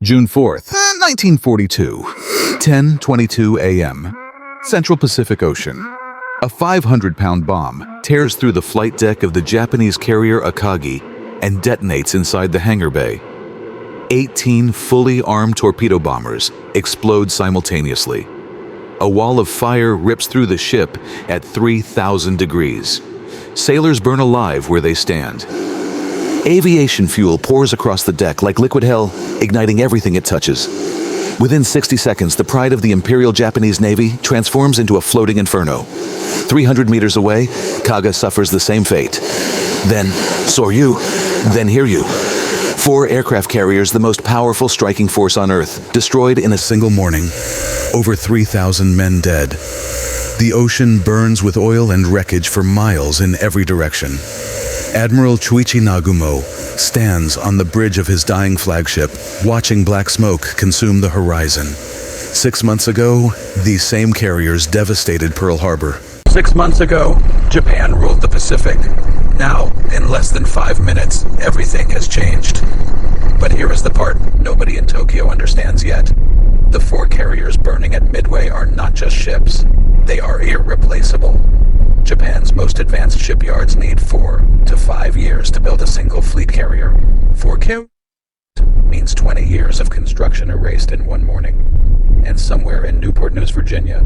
June 4th, 1942, 10:22 a.m. Central Pacific Ocean. A 500-pound bomb tears through the flight deck of the Japanese carrier Akagi and detonates inside the hangar bay. 18 fully armed torpedo bombers explode simultaneously. A wall of fire rips through the ship at 3,000 degrees. Sailors burn alive where they stand. Aviation fuel pours across the deck like liquid hell, igniting everything it touches. Within 60 seconds, the pride of the Imperial Japanese Navy transforms into a floating inferno. 300 meters away, Kaga suffers the same fate. Then, Soryu, then Hiryu. 4 aircraft carriers, the most powerful striking force on Earth, destroyed in a single morning. Over 3,000 men dead. The ocean burns with oil and wreckage for miles in every direction. Admiral Chuichi Nagumo stands on the bridge of his dying flagship, watching black smoke consume the horizon. 6 months ago, these same carriers devastated Pearl Harbor. 6 months ago, Japan ruled the Pacific. Now, in less than 5 minutes, everything has changed. But here is the part nobody in Tokyo understands yet. The 4 carriers burning at Midway are not just ships. They are irreplaceable. Japan's most advanced shipyards need 4 to 5 years to build a single fleet carrier. 4 carriers means 20 years of construction erased in one morning. And somewhere in Newport News, Virginia,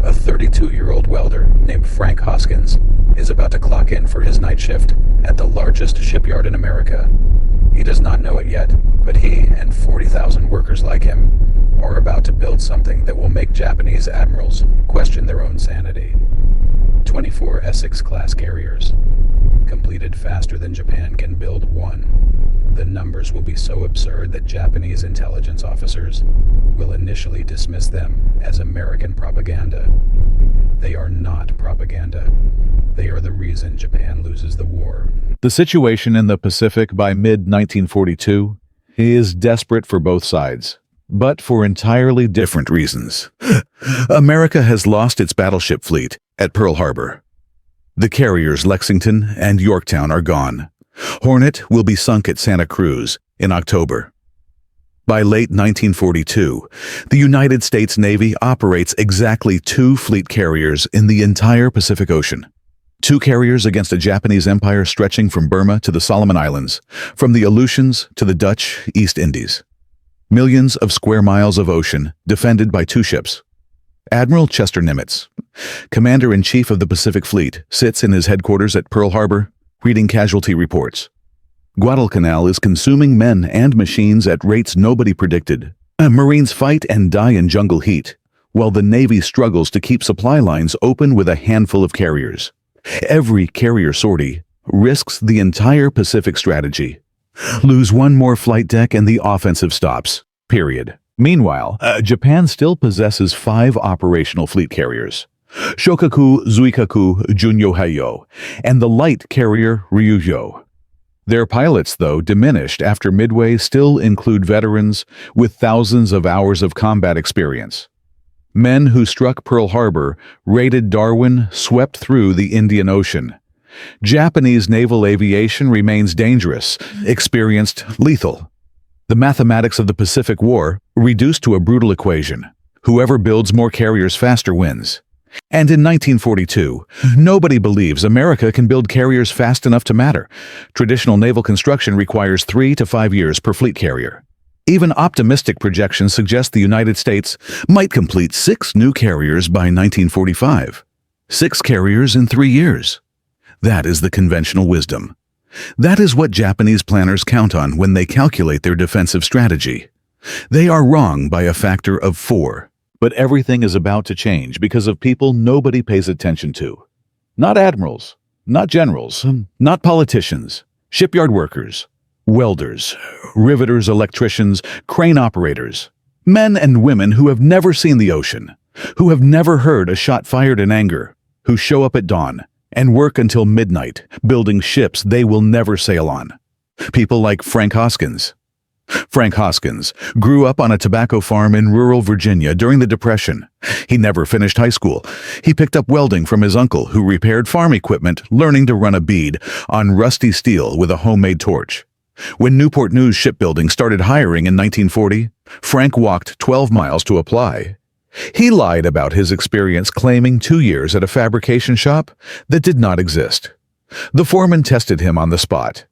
a 32-year-old welder named Frank Hoskins is about to clock in for his night shift at the largest shipyard in America. He does not know it yet, but he and 40,000 workers like him are about to build something that will make Japanese admirals question their own sanity. 24 Essex-class carriers, completed faster than Japan can build one. The numbers will be so absurd that Japanese intelligence officers will initially dismiss them as American propaganda. They are not propaganda. They are the reason Japan loses the war. The situation in the Pacific by mid-1942 is desperate for both sides, but for entirely different reasons. America has lost its battleship fleet at Pearl Harbor. The carriers Lexington and Yorktown are gone. Hornet will be sunk at Santa Cruz in October. By late 1942, the United States Navy operates exactly 2 fleet carriers in the entire Pacific Ocean. 2 carriers against a Japanese empire stretching from Burma to the Solomon Islands, from the Aleutians to the Dutch East Indies. Millions of square miles of ocean defended by 2 ships. Admiral Chester Nimitz, Commander-in-Chief of the Pacific Fleet, sits in his headquarters at Pearl Harbor, reading casualty reports. Guadalcanal is consuming men and machines at rates nobody predicted. Marines fight and die in jungle heat, while the Navy struggles to keep supply lines open with a handful of carriers. Every carrier sortie risks the entire Pacific strategy. Lose one more flight deck and the offensive stops, period. Meanwhile, Japan still possesses 5 operational fleet carriers: Shokaku, Zuikaku, Junyo-Hayo, and the light carrier Ryujo. Their pilots, though diminished after Midway, still include veterans with thousands of hours of combat experience. Men who struck Pearl Harbor, raided Darwin, swept through the Indian Ocean. Japanese naval aviation remains dangerous, experienced, lethal. The mathematics of the Pacific War reduced to a brutal equation. Whoever builds more carriers faster wins. And in 1942, nobody believes America can build carriers fast enough to matter. Traditional naval construction requires 3 to 5 years per fleet carrier. Even optimistic projections suggest the United States might complete 6 new carriers by 1945. 6 carriers in 3 years. That is the conventional wisdom. That is what Japanese planners count on when they calculate their defensive strategy. They are wrong by a factor of 4. But everything is about to change because of people nobody pays attention to. Not admirals, not generals, not politicians, shipyard workers, welders, riveters, electricians, crane operators, men and women who have never seen the ocean, who have never heard a shot fired in anger, who show up at dawn and work until midnight, building ships they will never sail on. People like Frank Hoskins. Frank Hoskins grew up on a tobacco farm in rural Virginia during the Depression. He never finished high school. He picked up welding from his uncle, who repaired farm equipment, learning to run a bead on rusty steel with a homemade torch. When Newport News Shipbuilding started hiring in 1940, Frank walked 12 miles to apply. He lied about his experience, claiming 2 years at a fabrication shop that did not exist. The foreman tested him on the spot.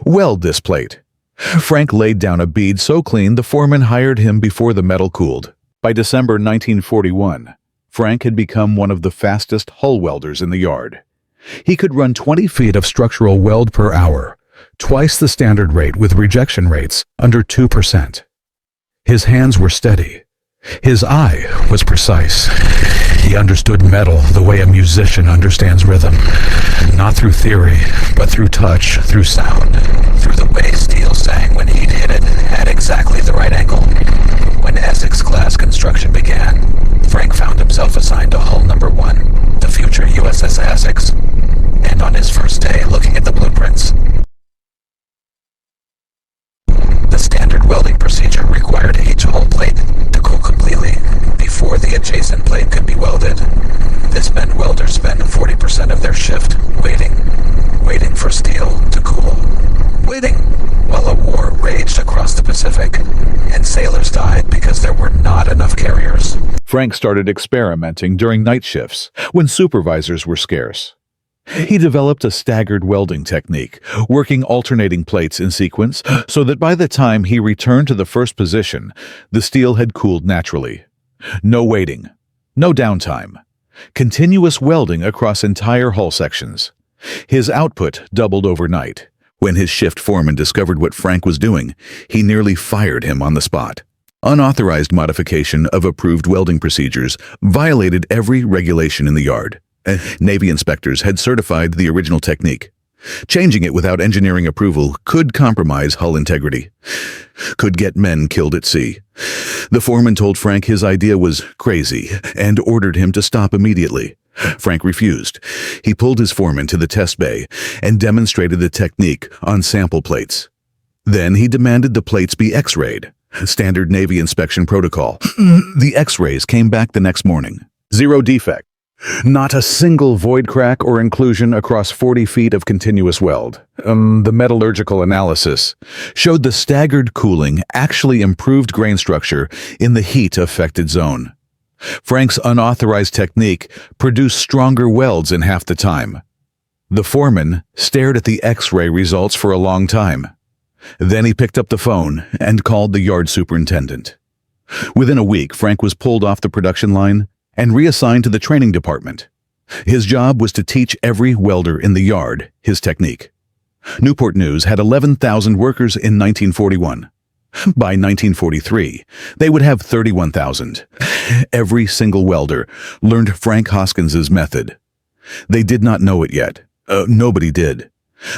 "Weld this plate." Frank laid down a bead so clean the foreman hired him before the metal cooled. By December 1941, Frank had become one of the fastest hull welders in the yard. He could run 20 feet of structural weld per hour, twice the standard rate with rejection rates under 2%. His hands were steady. His eye was precise. He understood metal the way a musician understands rhythm. Not through theory, but through touch, through sound. Through the way steel sang when he'd hit it at exactly the right angle. When Essex-class construction began, Frank found himself assigned to hull number 1, the future USS Essex. And on his first day looking at the blueprints, the standard welding procedure required each hull plate to cool completely before the adjacent plate could be welded. This meant welders spent 40% of their shift waiting for steel to cool. Waiting while a war raged across the Pacific, and sailors died because there were not enough carriers. Frank started experimenting during night shifts when supervisors were scarce. He developed a staggered welding technique, working alternating plates in sequence so that by the time he returned to the first position, the steel had cooled naturally. No waiting, no downtime. Continuous welding across entire hull sections. His output doubled overnight. When his shift foreman discovered what Frank was doing, he nearly fired him on the spot. Unauthorized modification of approved welding procedures violated every regulation in the yard. Navy inspectors had certified the original technique. Changing it without engineering approval could compromise hull integrity, could get men killed at sea. The foreman told Frank his idea was crazy and ordered him to stop immediately. Frank refused. He pulled his foreman to the test bay and demonstrated the technique on sample plates. Then he demanded the plates be X-rayed. Standard Navy inspection protocol. The X-rays came back the next morning. Zero defect. Not a single void crack or inclusion across 40 feet of continuous weld. The metallurgical analysis showed the staggered cooling actually improved grain structure in the heat-affected zone. Frank's unauthorized technique produced stronger welds in half the time. The foreman stared at the X-ray results for a long time. Then he picked up the phone and called the yard superintendent. Within a week, Frank was pulled off the production line and reassigned to the training department. His job was to teach every welder in the yard his technique. Newport News had 11,000 workers in 1941. By 1943, they would have 31,000. Every single welder learned Frank Hoskins's method. They did not know it yet. Nobody did.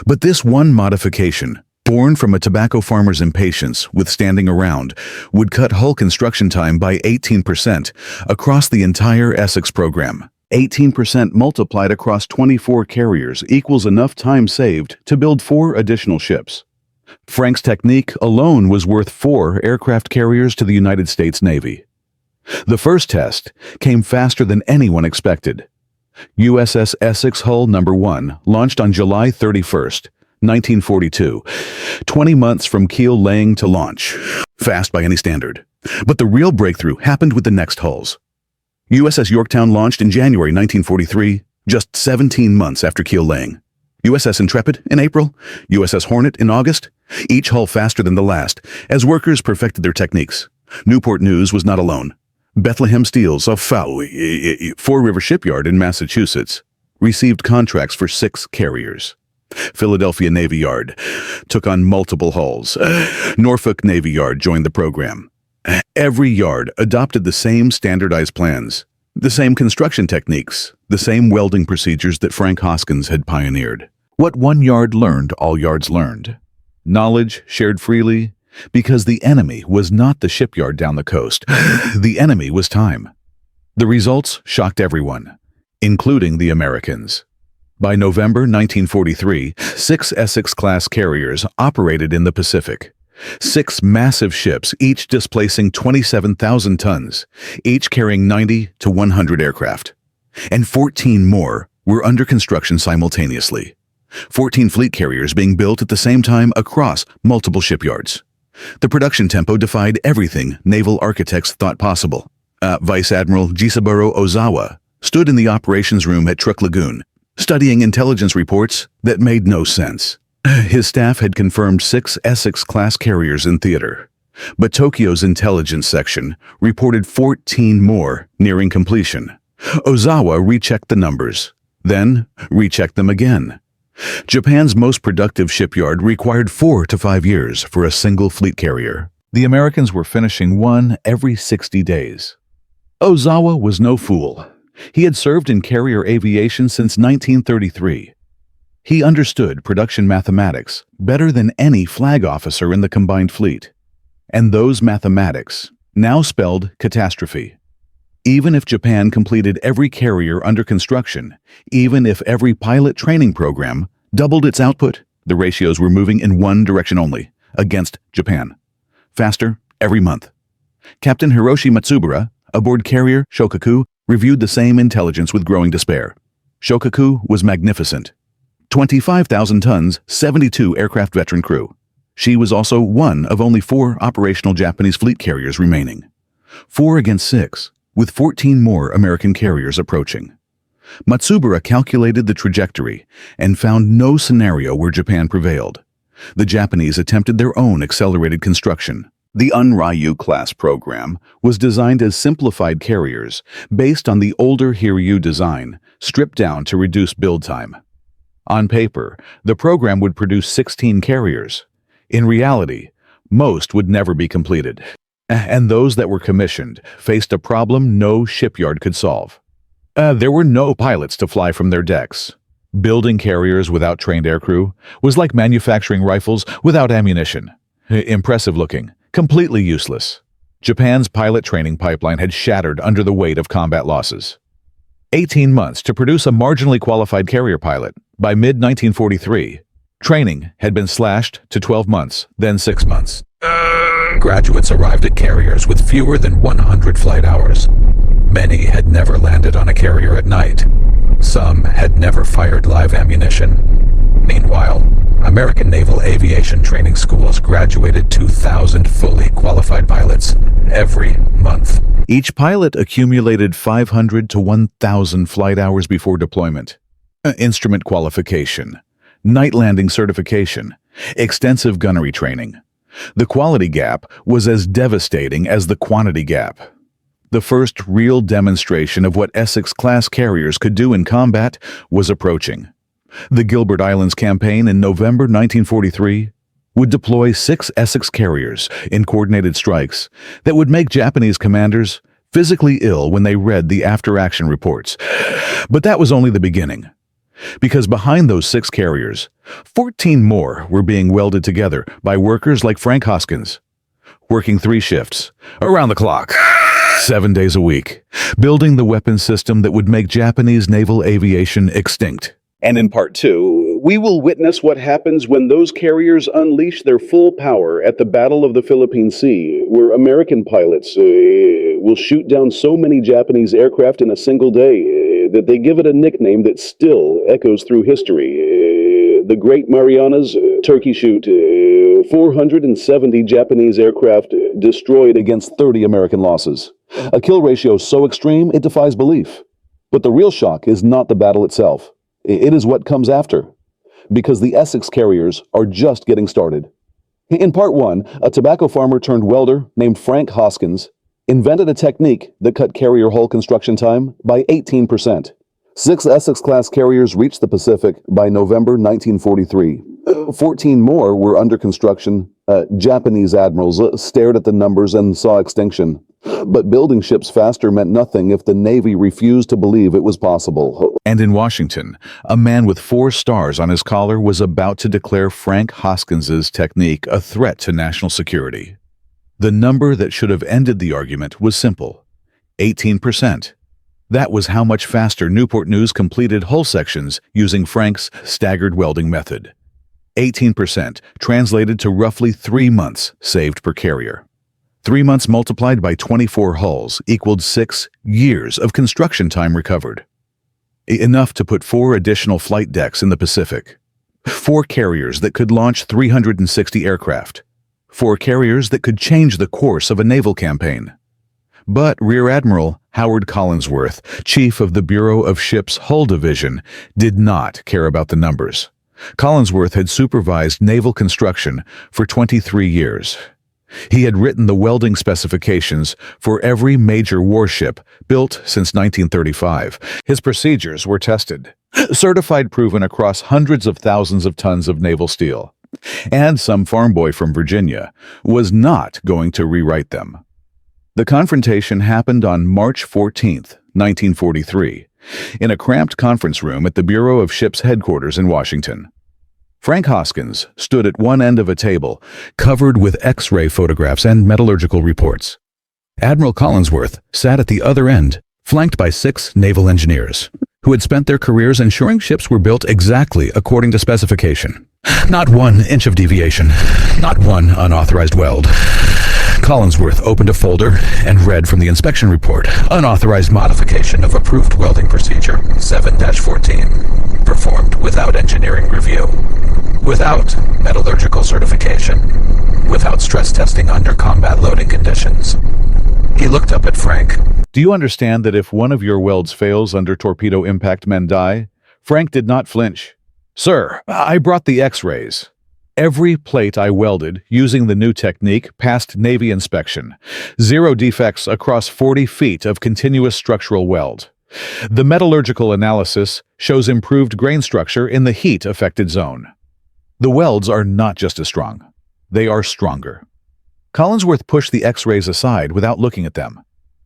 But this one modification, born from a tobacco farmer's impatience with standing around, would cut hull construction time by 18% across the entire Essex program. 18% multiplied across 24 carriers equals enough time saved to build 4 additional ships. Frank's technique alone was worth 4 aircraft carriers to the United States Navy. The first test came faster than anyone expected. USS Essex Hull No. 1 launched on July 31st, 1942, 20 months from keel laying to launch. Fast by any standard. But the real breakthrough happened with the next hulls. USS Yorktown launched in January 1943, just 17 months after keel laying. USS Intrepid in April, USS Hornet in August, each hull faster than the last, as workers perfected their techniques. Newport News was not alone. Bethlehem Steels of Fore River Shipyard in Massachusetts received contracts for 6 carriers. Philadelphia Navy Yard took on multiple hulls. Norfolk Navy Yard joined the program. Every yard adopted the same standardized plans, the same construction techniques, the same welding procedures that Frank Hoskins had pioneered. What one yard learned, all yards learned. Knowledge shared freely, because the enemy was not the shipyard down the coast. The enemy was time. The results shocked everyone, including the Americans. By November 1943, 6 Essex-class carriers operated in the Pacific. 6 massive ships, each displacing 27,000 tons, each carrying 90 to 100 aircraft. And 14 more were under construction simultaneously. 14 fleet carriers being built at the same time across multiple shipyards. The production tempo defied everything naval architects thought possible. Vice Admiral Jisaburo Ozawa stood in the operations room at Truk Lagoon, studying intelligence reports that made no sense. His staff had confirmed 6 Essex-class carriers in theater, but Tokyo's intelligence section reported 14 more nearing completion. Ozawa rechecked the numbers, then rechecked them again. Japan's most productive shipyard required 4 to 5 years for a single fleet carrier. The Americans were finishing one every 60 days. Ozawa was no fool. He had served in carrier aviation since 1933. He understood production mathematics better than any flag officer in the combined fleet. And those mathematics now spelled catastrophe. Even if Japan completed every carrier under construction, even if every pilot training program doubled its output, the ratios were moving in one direction only, against Japan. Faster every month. Captain Hiroshi Matsubara, aboard carrier Shokaku, reviewed the same intelligence with growing despair. Shokaku was magnificent. 25,000 tons, 72 aircraft veteran crew. She was also one of only 4 operational Japanese fleet carriers remaining. 4 against 6, with 14 more American carriers approaching. Matsubara calculated the trajectory and found no scenario where Japan prevailed. The Japanese attempted their own accelerated construction. The Unryu-class program was designed as simplified carriers based on the older Hiryu design, stripped down to reduce build time. On paper, the program would produce 16 carriers. In reality, most would never be completed. And those that were commissioned faced a problem no shipyard could solve. There were no pilots to fly from their decks. Building carriers without trained aircrew was like manufacturing rifles without ammunition. Impressive looking, completely useless. Japan's pilot training pipeline had shattered under the weight of combat losses. 18 months to produce a marginally qualified carrier pilot. By mid-1943, training had been slashed to 12 months, then 6 months. Graduates arrived at carriers with fewer than 100 flight hours. Many had never landed on a carrier at night. Some had never fired live ammunition. Meanwhile, American naval aviation training schools graduated 2,000 fully qualified pilots every month. Each pilot accumulated 500 to 1,000 flight hours before deployment. Instrument qualification, night landing certification, extensive gunnery training. The quality gap was as devastating as the quantity gap. The first real demonstration of what Essex-class carriers could do in combat was approaching. The Gilbert Islands campaign in November 1943 would deploy 6 Essex carriers in coordinated strikes that would make Japanese commanders physically ill when they read the after-action reports. But that was only the beginning. Because behind those 6 carriers, 14 more were being welded together by workers like Frank Hoskins, working 3 shifts, around the clock, 7 days a week, building the weapon system that would make Japanese naval aviation extinct. And in part 2, we will witness what happens when those carriers unleash their full power at the Battle of the Philippine Sea, where American pilots will shoot down so many Japanese aircraft in a single day that they give it a nickname that still echoes through history. The Great Marianas Turkey Shoot, 470 Japanese aircraft destroyed against 30 American losses. A kill ratio so extreme it defies belief. But the real shock is not the battle itself. It is what comes after, because the Essex carriers are just getting started. In part 1, a tobacco farmer turned welder named Frank Hoskins invented a technique that cut carrier hull construction time by 18%. 6 Essex-class carriers reached the Pacific by November 1943. 14 more were under construction. Japanese admirals stared at the numbers and saw extinction. But building ships faster meant nothing if the Navy refused to believe it was possible. And in Washington, a man with 4 stars on his collar was about to declare Frank Hoskins's technique a threat to national security. The number that should have ended the argument was simple: 18%. That was how much faster Newport News completed hull sections using Frank's staggered welding method. 18% translated to roughly 3 months saved per carrier. 3 months multiplied by 24 hulls equaled 6 years of construction time recovered. Enough to put 4 additional flight decks in the Pacific. 4 carriers that could launch 360 aircraft. for carriers that could change the course of a naval campaign. But Rear Admiral Howard Collinsworth, chief of the Bureau of Ships Hull Division, did not care about the numbers. Collinsworth had supervised naval construction for 23 years. He had written the welding specifications for every major warship built since 1935. His procedures were tested, certified, proven across hundreds of thousands of tons of naval steel. And some farm boy from Virginia was not going to rewrite them. The confrontation happened on March 14, 1943, in a cramped conference room at the Bureau of Ships headquarters in Washington. Frank Hoskins stood at one end of a table, covered with X-ray photographs and metallurgical reports. Admiral Collinsworth sat at the other end, flanked by 6 naval engineers, who had spent their careers ensuring ships were built exactly according to specification. Not 1 inch of deviation, not one unauthorized weld. Collinsworth opened a folder and read from the inspection report. Unauthorized modification of approved welding procedure 7-14, performed without engineering review, without metallurgical certification, without stress testing under combat loading conditions. He looked up at Frank. Do you understand that if one of your welds fails under torpedo impact, men die? Frank did not flinch. Sir, I brought the X-rays. Every plate I welded using the new technique passed Navy inspection. 0 defects across 40 feet of continuous structural weld. The metallurgical analysis shows improved grain structure in the heat-affected zone. The welds are not just as strong. They are stronger. Collinsworth pushed the X-rays aside without looking at them.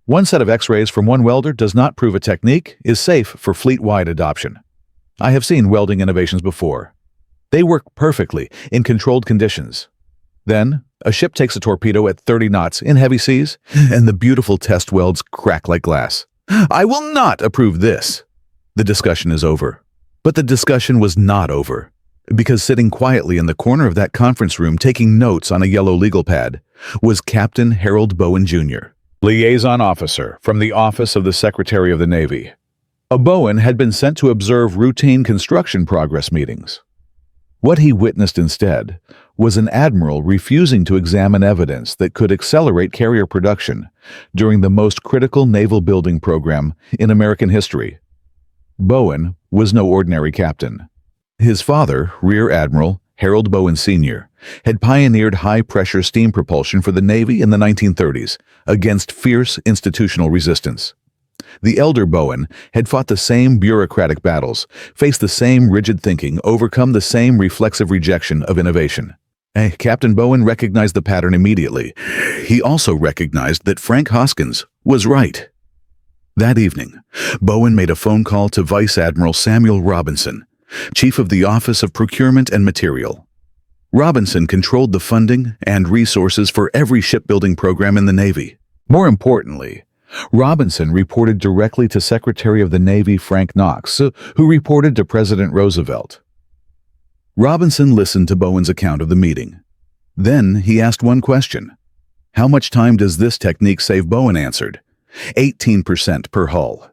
One set of X-rays from one welder does not prove a technique is safe for fleet-wide adoption. I have seen welding innovations before. They work perfectly in controlled conditions. Then, a ship takes a torpedo at 30 knots in heavy seas, and the beautiful test welds crack like glass. I will not approve this. The discussion is over. But the discussion was not over, because sitting quietly in the corner of that conference room taking notes on a yellow legal pad was Captain Harold Bowen, Jr., liaison officer from the Office of the Secretary of the Navy. Bowen had been sent to observe routine construction progress meetings. What he witnessed instead was an admiral refusing to examine evidence that could accelerate carrier production during the most critical naval building program in American history. Bowen was no ordinary captain. His father, Rear Admiral Harold Bowen Sr., had pioneered high-pressure steam propulsion for the Navy in the 1930s against fierce institutional resistance. The elder Bowen had fought the same bureaucratic battles, faced the same rigid thinking, overcome the same reflexive rejection of innovation. Captain Bowen recognized the pattern immediately. He also recognized that Frank Hoskins was right. That evening, Bowen made a phone call to Vice Admiral Samuel Robinson, Chief of the Office of Procurement and Material. Robinson controlled the funding and resources for every shipbuilding program in the Navy. More importantly, Robinson reported directly to Secretary of the Navy Frank Knox, who reported to President Roosevelt. Robinson listened to Bowen's account of the meeting. Then he asked one question. How much time does this technique save? Bowen answered, 18% per hull.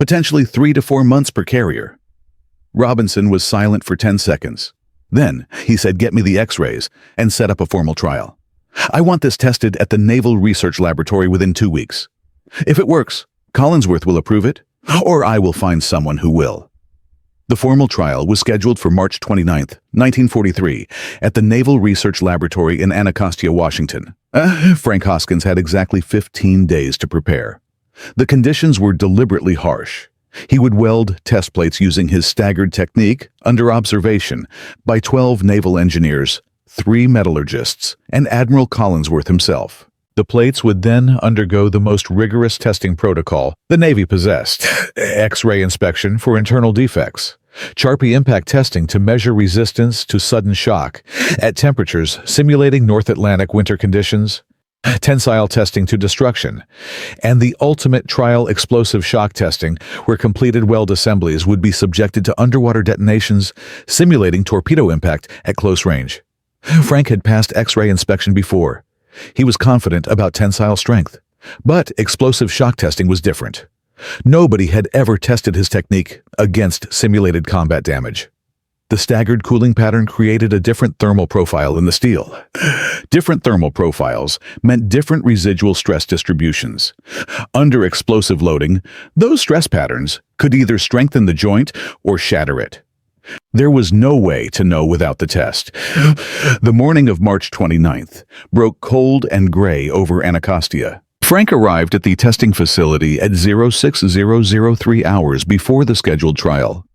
Potentially 3 to 4 months per carrier. Robinson was silent for 10 seconds. Then he said, get me the X-rays and set up a formal trial. I want this tested at the Naval Research Laboratory within 2 weeks. If it works, Collinsworth will approve it, or I will find someone who will. The formal trial was scheduled for March 29, 1943, at the Naval Research Laboratory in Anacostia, Washington. Frank Hoskins had exactly 15 days to prepare. The conditions were deliberately harsh. He would weld test plates using his staggered technique under observation by 12 naval engineers, 3 metallurgists, and Admiral Collinsworth himself. The plates would then undergo the most rigorous testing protocol the Navy possessed: X-ray inspection for internal defects, Charpy impact testing to measure resistance to sudden shock at temperatures simulating North Atlantic winter conditions, tensile testing to destruction, and the ultimate trial explosive shock testing, where completed weld assemblies would be subjected to underwater detonations simulating torpedo impact at close range. Frank had passed X-ray inspection before. He was confident about tensile strength, but explosive shock testing was different. Nobody had ever tested his technique against simulated combat damage. The staggered cooling pattern created a different thermal profile in the steel. Different thermal profiles meant different residual stress distributions. Under explosive loading, those stress patterns could either strengthen the joint or shatter it. There was no way to know without the test. The morning of March 29th broke cold and gray over Anacostia. Frank arrived at the testing facility at 06003 hours before the scheduled trial.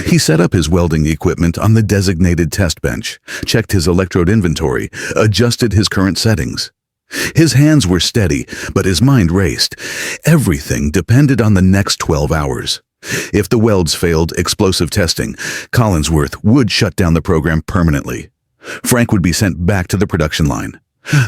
He set up his welding equipment on the designated test bench, checked his electrode inventory, adjusted his current settings. His hands were steady, but his mind raced. Everything depended on the next 12 hours. If the welds failed explosive testing, Collinsworth would shut down the program permanently. Frank would be sent back to the production line.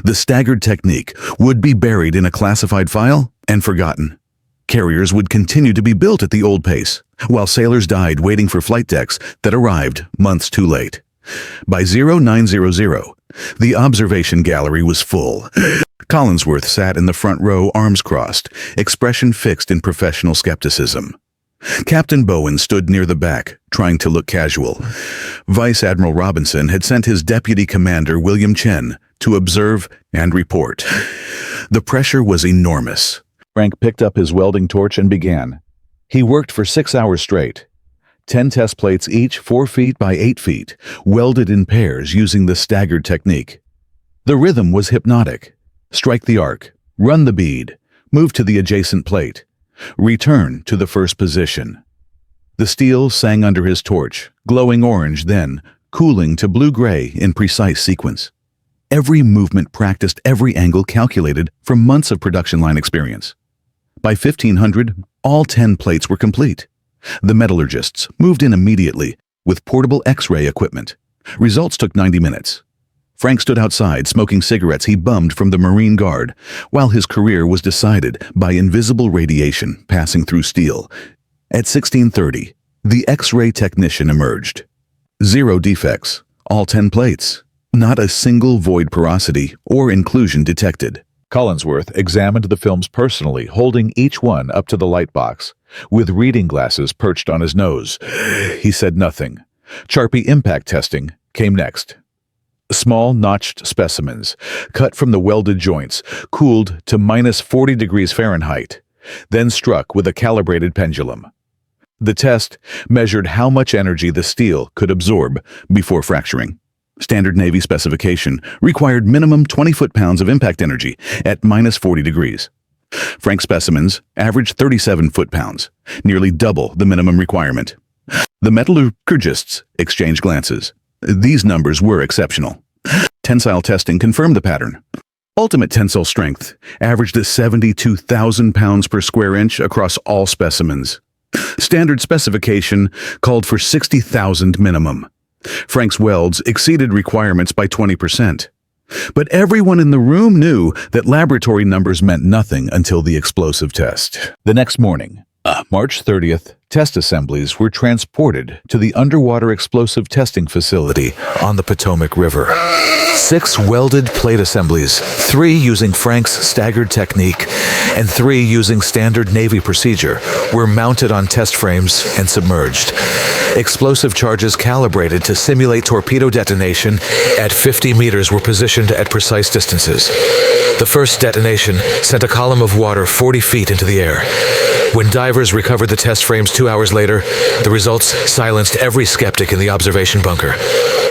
The staggered technique would be buried in a classified file and forgotten. Carriers would continue to be built at the old pace, while sailors died waiting for flight decks that arrived months too late. By 0900, the observation gallery was full. Collinsworth sat in the front row, arms crossed, expression fixed in professional skepticism. Captain Bowen stood near the back, trying to look casual. Vice Admiral Robinson had sent his deputy commander, William Chen, to observe and report. The pressure was enormous. Frank picked up his welding torch and began. He worked for 6 hours straight. 10 test plates each 4 feet by 8 feet, welded in pairs using the staggered technique. The rhythm was hypnotic. Strike the arc, run the bead, move to the adjacent plate, return to the first position. The steel sang under his torch, glowing orange then, cooling to blue-gray in precise sequence. Every movement practiced, every angle calculated from months of production line experience. By 1500, all 10 plates were complete. The metallurgists moved in immediately with portable X-ray equipment. Results took 90 minutes. Frank stood outside smoking cigarettes he bummed from the Marine Guard, while his career was decided by invisible radiation passing through steel. At 1630, the X-ray technician emerged. 0 defects, all 10 plates. Not a single void porosity or inclusion detected. Collinsworth examined the films personally, holding each one up to the light box, with reading glasses perched on his nose. He said nothing. Charpy impact testing came next. Small notched specimens, cut from the welded joints, cooled to minus 40 degrees Fahrenheit, then struck with a calibrated pendulum. The test measured how much energy the steel could absorb before fracturing. Standard Navy specification required minimum 20 foot-pounds of impact energy at minus 40 degrees. Frank specimens averaged 37 foot-pounds, nearly double the minimum requirement. The metallurgists exchanged glances. These numbers were exceptional. Tensile testing confirmed the pattern. Ultimate tensile strength averaged at 72,000 pounds per square inch across all specimens. Standard specification called for 60,000 minimum. Frank's welds exceeded requirements by 20%. But everyone in the room knew that laboratory numbers meant nothing until the explosive test. The next morning, March 30th, test assemblies were transported to the underwater explosive testing facility on the Potomac River. 6 welded plate assemblies, 3 using Frank's staggered technique, and 3 using standard Navy procedure, were mounted on test frames and submerged. Explosive charges calibrated to simulate torpedo detonation at 50 meters were positioned at precise distances. The first detonation sent a column of water 40 feet into the air. When divers recovered the test frames 2 hours later, the results silenced every skeptic in the observation bunker.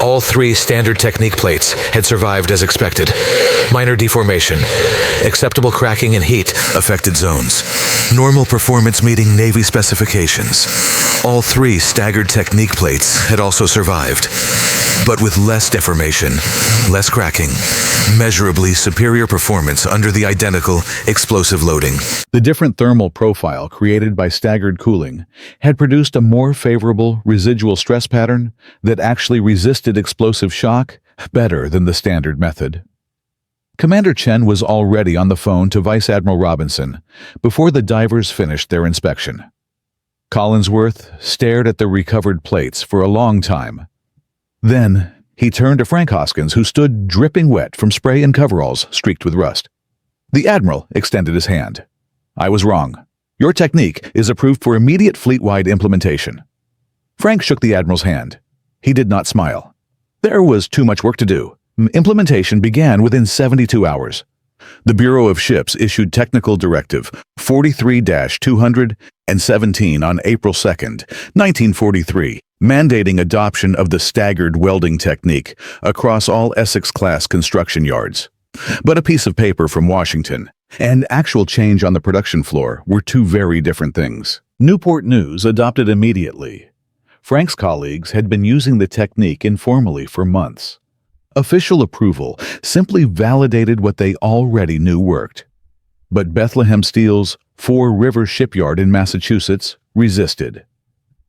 All 3 standard technique plates had survived as expected. Minor deformation, acceptable cracking and heat affected zones. Normal performance meeting Navy specifications. All 3 staggered technique plates had also survived, but with less deformation, less cracking, measurably superior performance under the identical explosive loading. The different thermal profile created by staggered cooling had produced a more favorable residual stress pattern that actually resisted explosive shock better than the standard method. Commander Chen was already on the phone to Vice Admiral Robinson before the divers finished their inspection. Collinsworth stared at the recovered plates for a long time. Then he turned to Frank Hoskins, who stood dripping wet from spray and coveralls streaked with rust. The Admiral extended his hand. "I was wrong. Your technique is approved for immediate fleet-wide implementation." Frank shook the Admiral's hand. He did not smile. There was too much work to do. Implementation began within 72 hours. The Bureau of Ships issued Technical Directive 43-217 on April 2, 1943, mandating adoption of the staggered welding technique across all Essex-class construction yards. But a piece of paper from Washington and actual change on the production floor were two very different things. Newport News adopted immediately. Frank's colleagues had been using the technique informally for months. Official approval simply validated what they already knew worked. But Bethlehem Steel's Four Rivers shipyard in Massachusetts resisted.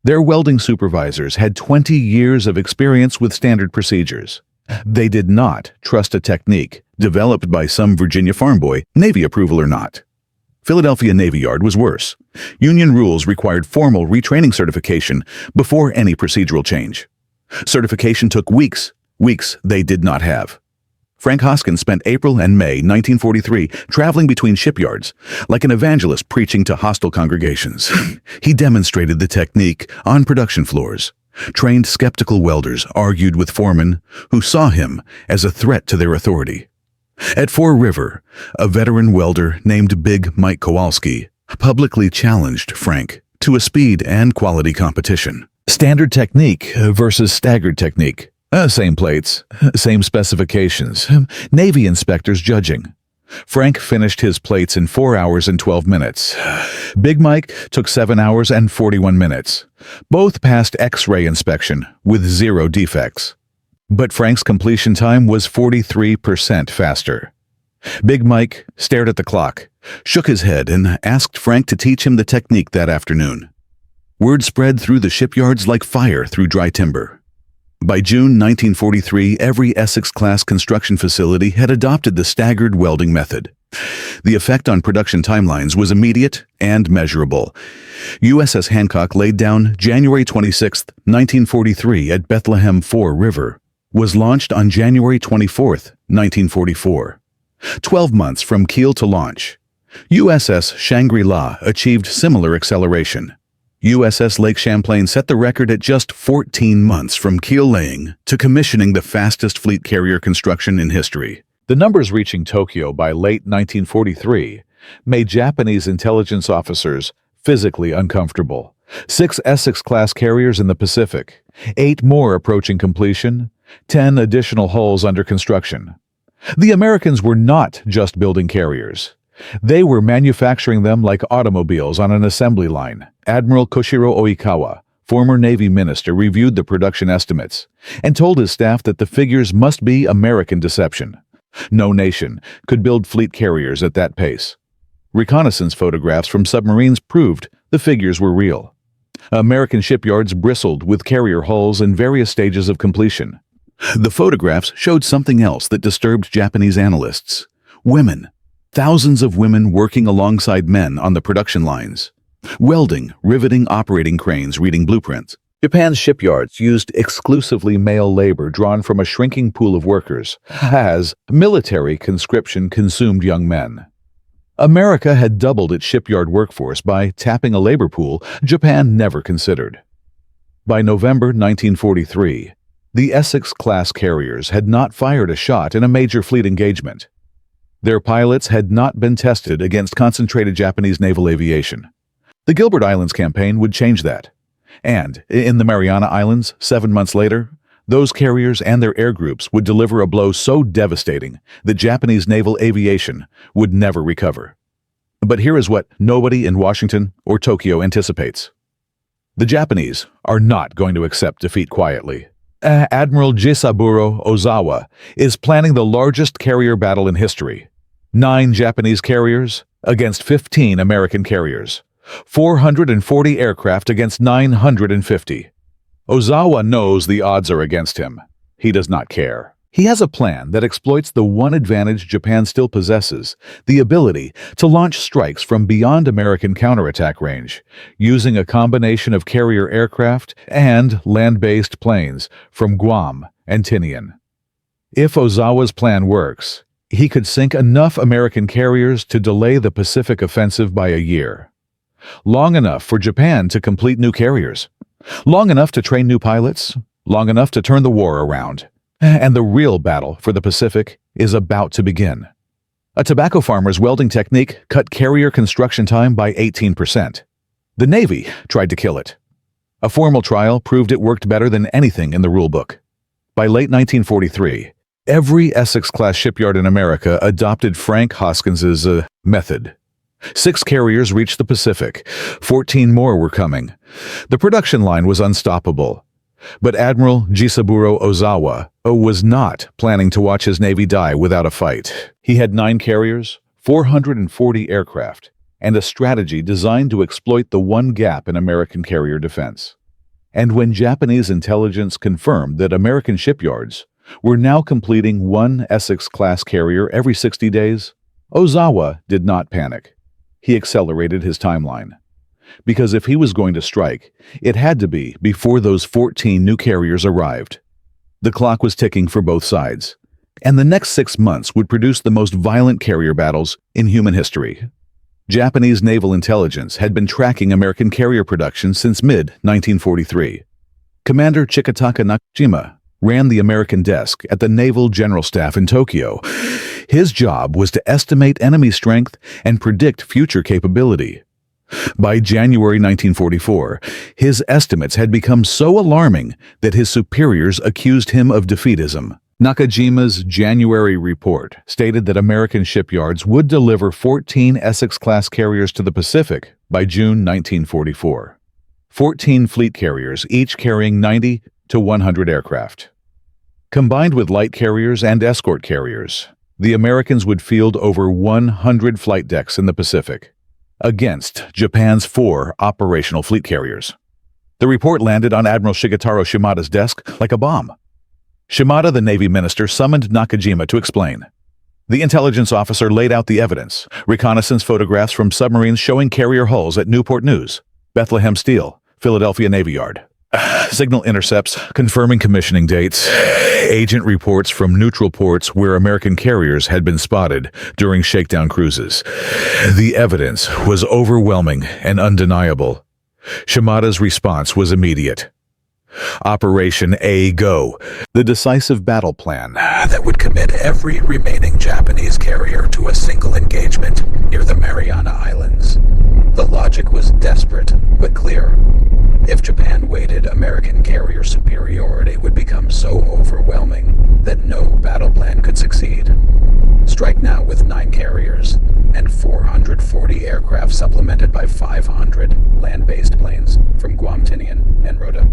Their welding supervisors had 20 years of experience with standard procedures. They did not trust a technique developed by some Virginia farm boy, Navy approval or not. Philadelphia Navy Yard was worse. Union rules required formal retraining certification before any procedural change. Certification took weeks they did not have. Frank Hoskins spent April and May 1943 traveling between shipyards, like an evangelist preaching to hostile congregations. He demonstrated the technique on production floors. Trained skeptical welders argued with foremen who saw him as a threat to their authority. At Fore River, a veteran welder named Big Mike Kowalski publicly challenged Frank to a speed and quality competition. Standard technique versus staggered technique. Same plates, same specifications, Navy inspectors judging. Frank finished his plates in 4 hours and 12 minutes. Big Mike took 7 hours and 41 minutes. Both passed X-ray inspection with 0 defects. But Frank's completion time was 43% faster. Big Mike stared at the clock, shook his head, and asked Frank to teach him the technique that afternoon. Word spread through the shipyards like fire through dry timber. By June 1943, every Essex-class construction facility had adopted the staggered welding method. The effect on production timelines was immediate and measurable. USS Hancock laid down January 26, 1943 at Bethlehem Fore River, was launched on January 24, 1944. 12 months from keel to launch. USS Shangri-La achieved similar acceleration. USS Lake Champlain set the record at just 14 months from keel laying to commissioning, the fastest fleet carrier construction in history. The numbers reaching Tokyo by late 1943 made Japanese intelligence officers physically uncomfortable. 6 Essex-class carriers in the Pacific, 8 more approaching completion, 10 additional hulls under construction. The Americans were not just building carriers. They were manufacturing them like automobiles on an assembly line. Admiral Koshiro Oikawa, former Navy minister, reviewed the production estimates and told his staff that the figures must be American deception. No nation could build fleet carriers at that pace. Reconnaissance photographs from submarines proved the figures were real. American shipyards bristled with carrier hulls in various stages of completion. The photographs showed something else that disturbed Japanese analysts. Women. Thousands of women working alongside men on the production lines. Welding, riveting, operating cranes, reading blueprints. Japan's shipyards used exclusively male labor drawn from a shrinking pool of workers, as military conscription consumed young men. America had doubled its shipyard workforce by tapping a labor pool Japan never considered. By November 1943, the Essex-class carriers had not fired a shot in a major fleet engagement. Their pilots had not been tested against concentrated Japanese naval aviation. The Gilbert Islands campaign would change that. And in the Mariana Islands, 7 months later, those carriers and their air groups would deliver a blow so devastating that Japanese naval aviation would never recover. But here is what nobody in Washington or Tokyo anticipates. The Japanese are not going to accept defeat quietly. Admiral Jisaburo Ozawa is planning the largest carrier battle in history. 9 Japanese carriers against 15 American carriers. 440 aircraft against 950. Ozawa knows the odds are against him. He does not care. He has a plan that exploits the one advantage Japan still possesses, the ability to launch strikes from beyond American counterattack range, using a combination of carrier aircraft and land-based planes from Guam and Tinian. If Ozawa's plan works, he could sink enough American carriers to delay the Pacific offensive by a year. Long enough for Japan to complete new carriers. Long enough to train new pilots, long enough to turn the war around. And the real battle for the Pacific is about to begin. A tobacco farmer's welding technique cut carrier construction time by 18%. The Navy tried to kill it. A formal trial proved it worked better than anything in the rulebook. By late 1943, every Essex-class shipyard in America adopted Frank Hoskins's method. 6 carriers reached the Pacific. 14 more were coming. The production line was unstoppable. But Admiral Jisaburo Ozawa was not planning to watch his Navy die without a fight. He had 9 carriers, 440 aircraft, and a strategy designed to exploit the one gap in American carrier defense. And when Japanese intelligence confirmed that American shipyards were now completing one Essex-class carrier every 60 days, Ozawa did not panic. He accelerated his timeline. Because if he was going to strike, it had to be before those 14 new carriers arrived. The clock was ticking for both sides, and the next 6 months would produce the most violent carrier battles in human history. Japanese naval intelligence had been tracking American carrier production since mid-1943. Commander Chikataka Nakajima ran the American desk at the Naval General Staff in Tokyo. His job was to estimate enemy strength and predict future capability. By January 1944, his estimates had become so alarming that his superiors accused him of defeatism. Nakajima's January report stated that American shipyards would deliver 14 Essex-class carriers to the Pacific by June 1944. 14 fleet carriers, each carrying 90 to 100 aircraft. Combined with light carriers and escort carriers, the Americans would field over 100 flight decks in the Pacific, against Japan's 4 operational fleet carriers. The report landed on Admiral Shigetaro Shimada's desk like a bomb. Shimada, the Navy minister, summoned Nakajima to explain. The intelligence officer laid out the evidence, reconnaissance photographs from submarines showing carrier hulls at Newport News, Bethlehem Steel, Philadelphia Navy Yard. Signal intercepts confirming commissioning dates, agent reports from neutral ports where American carriers had been spotted during shakedown cruises. The evidence was overwhelming and undeniable. Shimada's response was immediate. Operation A-Go, the decisive battle plan that would commit every remaining Japanese carrier to a single engagement near the Mariana Islands. The logic was desperate, but clear. If Japan waited, American carrier superiority would become so overwhelming that no battle plan could succeed. Strike now with 9 carriers and 440 aircraft supplemented by 500 land-based planes from Guam, Tinian, and Rota.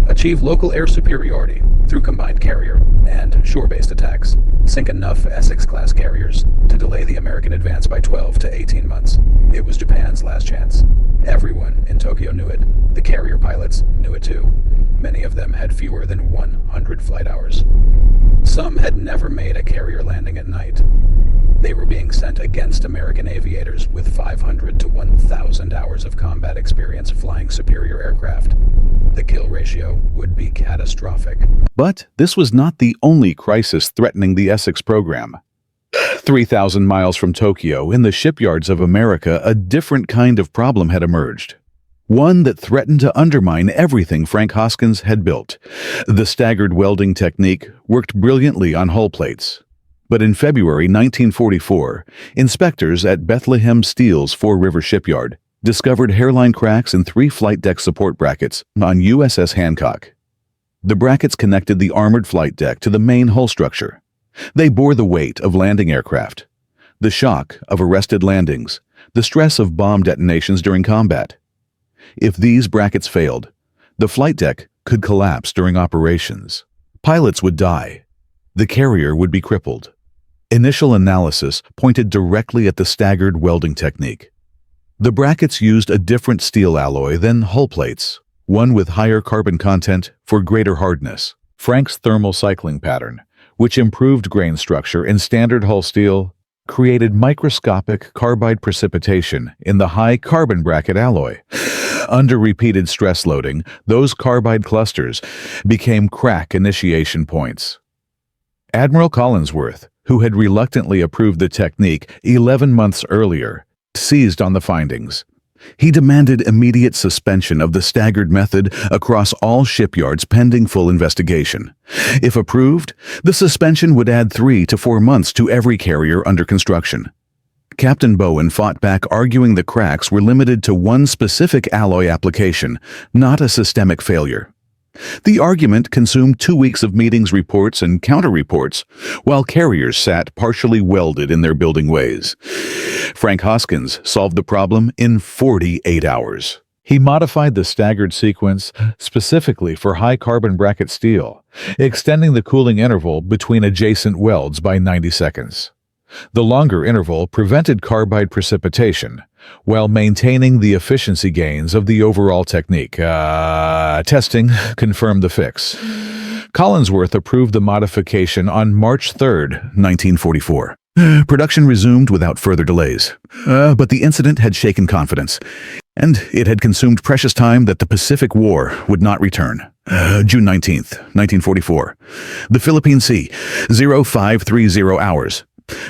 Achieve local air superiority through combined carrier and shore-based attacks. Sink enough Essex-class carriers to delay the American advance by 12 to 18 months. It was Japan's last chance. Everyone in Tokyo knew it. The carrier pilots knew it too. Many of them had fewer than 100 flight hours. Some had never made a carrier landing at night. They were being sent against American aviators with 500 to 1,000 hours of combat experience flying superior aircraft. The kill ratio would be catastrophic. But this was not the only crisis threatening the Essex program. 3,000 miles from Tokyo, in the shipyards of America, a different kind of problem had emerged. One that threatened to undermine everything Frank Hoskins had built. The staggered welding technique worked brilliantly on hull plates. But in February 1944, inspectors at Bethlehem Steel's Four River Shipyard discovered hairline cracks in 3 flight deck support brackets on USS Hancock. The brackets connected the armored flight deck to the main hull structure. They bore the weight of landing aircraft, the shock of arrested landings, the stress of bomb detonations during combat. If these brackets failed, the flight deck could collapse during operations. Pilots would die. The carrier would be crippled. Initial analysis pointed directly at the staggered welding technique. The brackets used a different steel alloy than hull plates, one with higher carbon content for greater hardness. Frank's thermal cycling pattern, which improved grain structure in standard hull steel, created microscopic carbide precipitation in the high carbon bracket alloy. Under repeated stress loading, those carbide clusters became crack initiation points. Admiral Collinsworth, who had reluctantly approved the technique 11 months earlier, seized on the findings. He demanded immediate suspension of the staggered method across all shipyards pending full investigation. If approved, the suspension would add 3 to 4 months to every carrier under construction. Captain Bowen fought back, arguing the cracks were limited to one specific alloy application, not a systemic failure. The argument consumed 2 weeks of meetings, reports, and counter-reports, while carriers sat partially welded in their building ways. Frank Hoskins solved the problem in 48 hours. He modified the staggered sequence specifically for high-carbon bracket steel, extending the cooling interval between adjacent welds by 90 seconds. The longer interval prevented carbide precipitation, while maintaining the efficiency gains of the overall technique. Testing confirmed the fix. Collinsworth approved the modification on March 3, 1944. Production resumed without further delays. But the incident had shaken confidence, and it had consumed precious time that the Pacific War would not return. June 19, 1944. The Philippine Sea, 0530 hours.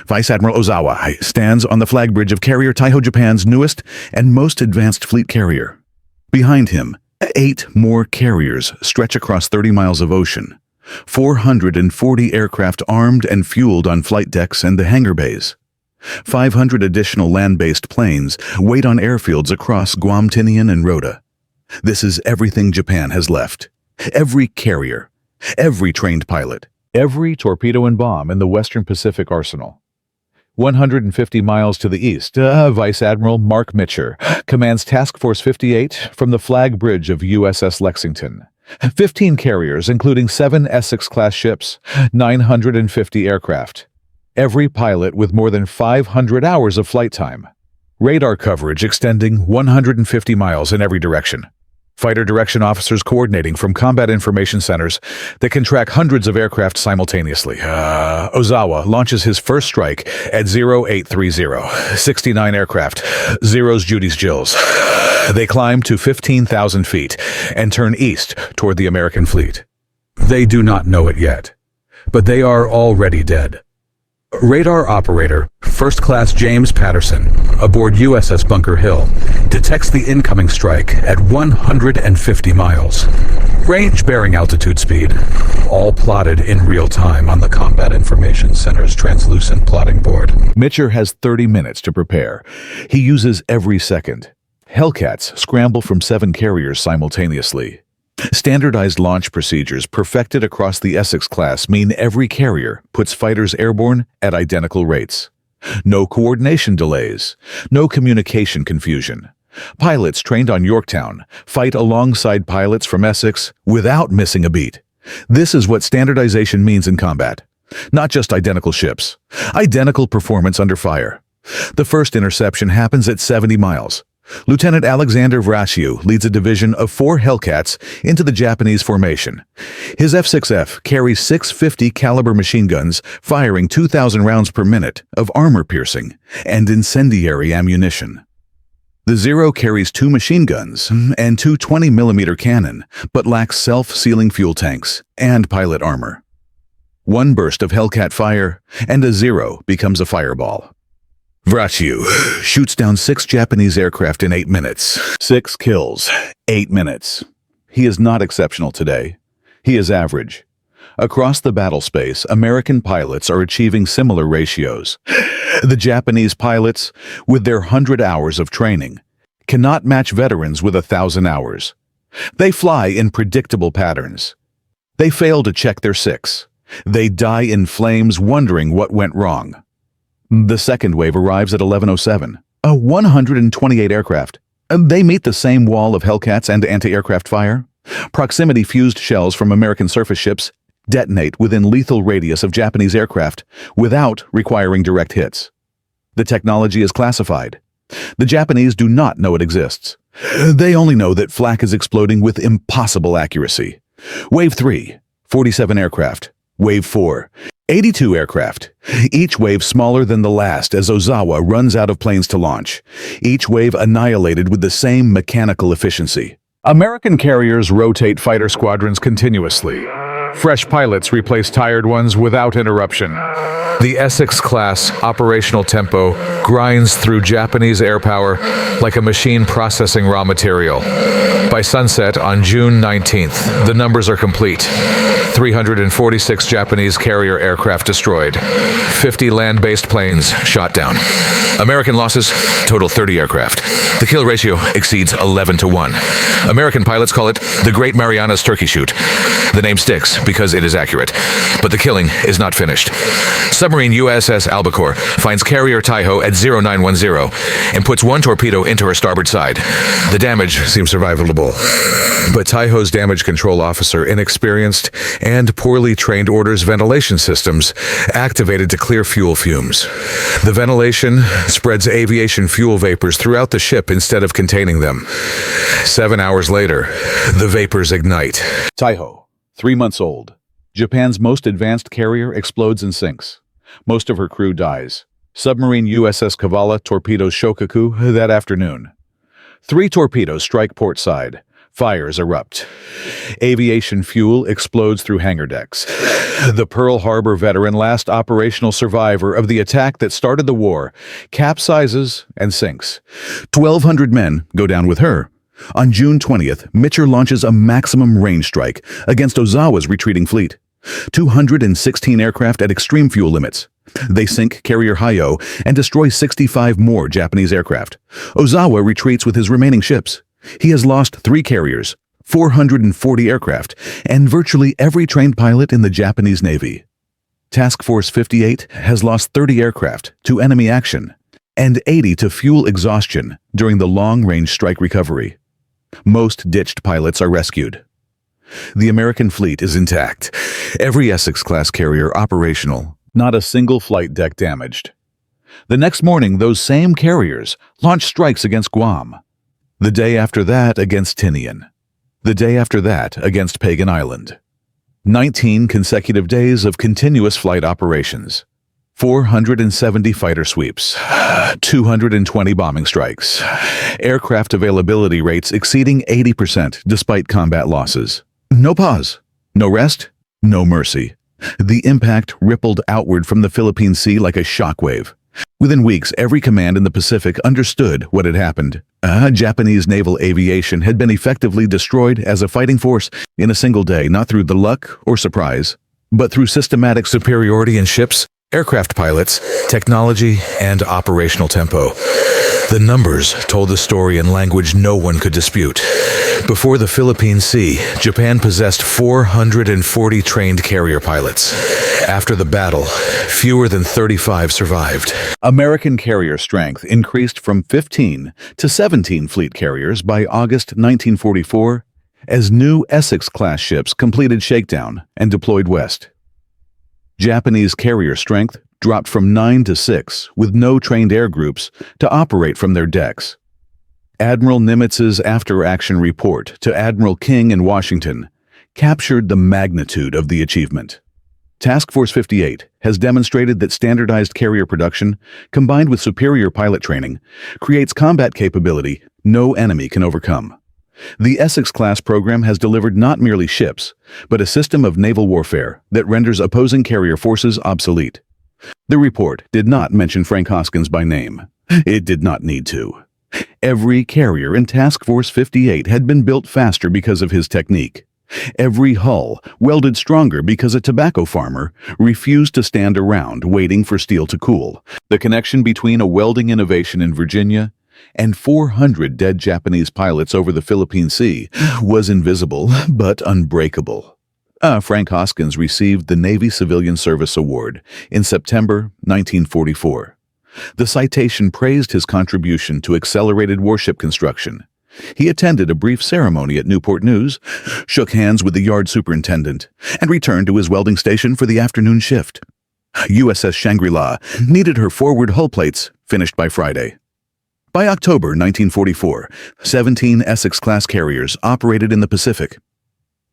Vice Admiral Ozawa stands on the flag bridge of carrier Taiho, Japan's newest and most advanced fleet carrier. Behind him, 8 more carriers stretch across 30 miles of ocean, 440 aircraft armed and fueled on flight decks and the hangar bays. 500 additional land-based planes wait on airfields across Guam, Tinian, and Rota. This is everything Japan has left. Every carrier, every trained pilot, every torpedo and bomb in the Western Pacific arsenal. 150 miles to the east, Vice Admiral Mark Mitcher commands Task Force 58 from the flag bridge of USS Lexington. 15 carriers, including 7 Essex-class ships, 950 aircraft. Every pilot with more than 500 hours of flight time. Radar coverage extending 150 miles in every direction. Fighter direction officers coordinating from combat information centers that can track hundreds of aircraft simultaneously. Ozawa launches his first strike at 0830, 69 aircraft, zeros Judy's Jills. They climb to 15,000 feet and turn east toward the American fleet. They do not know it yet, but they are already dead. Radar operator, First Class James Patterson, aboard USS Bunker Hill, detects the incoming strike at 150 miles. Range, bearing, altitude, speed, all plotted in real time on the Combat Information Center's translucent plotting board. Mitcher has 30 minutes to prepare. He uses every second. Hellcats scramble from 7 carriers simultaneously. Standardized launch procedures perfected across the Essex-class mean every carrier puts fighters airborne at identical rates. No coordination delays, no communication confusion. Pilots trained on Yorktown fight alongside pilots from Essex without missing a beat. This is what standardization means in combat. Not just identical ships, identical performance under fire. The first interception happens at 70 miles. Lieutenant Alexander Vrashiu leads a division of 4 Hellcats into the Japanese formation. His F-6F carries 650 caliber machine guns firing 2,000 rounds per minute of armor-piercing and incendiary ammunition. The Zero carries 2 machine guns and 2 20mm cannon, but lacks self-sealing fuel tanks and pilot armor. One burst of Hellcat fire, and a Zero becomes a fireball. Vrashiu shoots down 6 Japanese aircraft in 8 minutes. 6 kills, 8 minutes. He is not exceptional today. He is average. Across the battle space, American pilots are achieving similar ratios. The Japanese pilots, with their 100 hours of training, cannot match veterans with 1,000 hours. They fly in predictable patterns. They fail to check their 6. They die in flames wondering what went wrong. The second wave arrives at 11:07, 128 aircraft. They meet the same wall of Hellcats and anti-aircraft fire. Proximity-fused shells from American surface ships detonate within lethal radius of Japanese aircraft without requiring direct hits. The technology is classified. The Japanese do not know it exists. They only know that flak is exploding with impossible accuracy. Wave 3, 47 aircraft. Wave 4, 82 aircraft. Each wave smaller than the last as Ozawa runs out of planes to launch. Each wave annihilated with the same mechanical efficiency. American carriers rotate fighter squadrons continuously. Fresh pilots replace tired ones without interruption. The Essex-class operational tempo grinds through Japanese air power like a machine processing raw material. By sunset on June 19th, the numbers are complete. 346 Japanese carrier aircraft destroyed. 50 land-based planes shot down. American losses total 30 aircraft. The kill ratio exceeds 11 to 1. American pilots call it the Great Marianas Turkey Shoot. The name sticks because it is accurate, but the killing is not finished. Submarine USS Albacore finds carrier Taiho at 0910 and puts one torpedo into her starboard side. The damage seems survivable, but Taiho's damage control officer, inexperienced and poorly trained, orders ventilation systems activated to clear fuel fumes. The ventilation spreads aviation fuel vapors throughout the ship instead of containing them. 7 hours later, the vapors ignite. Taiho, 3 months old. Japan's most advanced carrier explodes and sinks. Most of her crew dies. Submarine USS Kavala torpedoes Shokaku that afternoon. 3 torpedoes strike port side. Fires erupt. Aviation fuel explodes through hangar decks. The Pearl Harbor veteran, last operational survivor of the attack that started the war, capsizes and sinks. 1,200 men go down with her. On June 20th, Mitcher launches a maximum range strike against Ozawa's retreating fleet. 216 aircraft at extreme fuel limits. They sink carrier Hayo and destroy 65 more Japanese aircraft. Ozawa retreats with his remaining ships. He has lost 3 carriers, 440 aircraft, and virtually every trained pilot in the Japanese Navy. Task Force 58 has lost 30 aircraft to enemy action and 80 to fuel exhaustion during the long-range strike recovery. Most ditched pilots are rescued. The American fleet is intact. Every Essex-class carrier operational, not a single flight deck damaged. The next morning, those same carriers launch strikes against Guam. The day after that against Tinian. The day after that against Pagan Island. 19 consecutive days of continuous flight operations. 470 fighter sweeps. 220 bombing strikes. Aircraft availability rates exceeding 80% despite combat losses. No pause. No rest. No mercy. The impact rippled outward from the Philippine Sea like a shockwave. Within weeks, every command in the Pacific understood what had happened. Japanese naval aviation had been effectively destroyed as a fighting force in a single day, not through the luck or surprise, but through systematic superiority in ships, aircraft pilots, technology, and operational tempo. The numbers told the story in language no one could dispute. Before the Philippine Sea, Japan possessed 440 trained carrier pilots. After the battle, fewer than 35 survived. American carrier strength increased from 15 to 17 fleet carriers by August 1944 as new Essex-class ships completed shakedown and deployed west. Japanese carrier strength dropped from 9 to 6 with no trained air groups to operate from their decks. Admiral Nimitz's after-action report to Admiral King in Washington captured the magnitude of the achievement. Task Force 58 has demonstrated that standardized carrier production, combined with superior pilot training, creates combat capability no enemy can overcome. The Essex-class program has delivered not merely ships, but a system of naval warfare that renders opposing carrier forces obsolete. The report did not mention Frank Hoskins by name. It did not need to. Every carrier in Task Force 58 had been built faster because of his technique. Every hull welded stronger because a tobacco farmer refused to stand around waiting for steel to cool. The connection between a welding innovation in Virginia and 400 dead Japanese pilots over the Philippine Sea was invisible but unbreakable. Frank Hoskins received the Navy Civilian Service Award in September 1944. The citation praised his contribution to accelerated warship construction. He attended a brief ceremony at Newport News, shook hands with the yard superintendent, and returned to his welding station for the afternoon shift. USS Shangri-La needed her forward hull plates finished by Friday. By October 1944, 17 Essex-class carriers operated in the Pacific.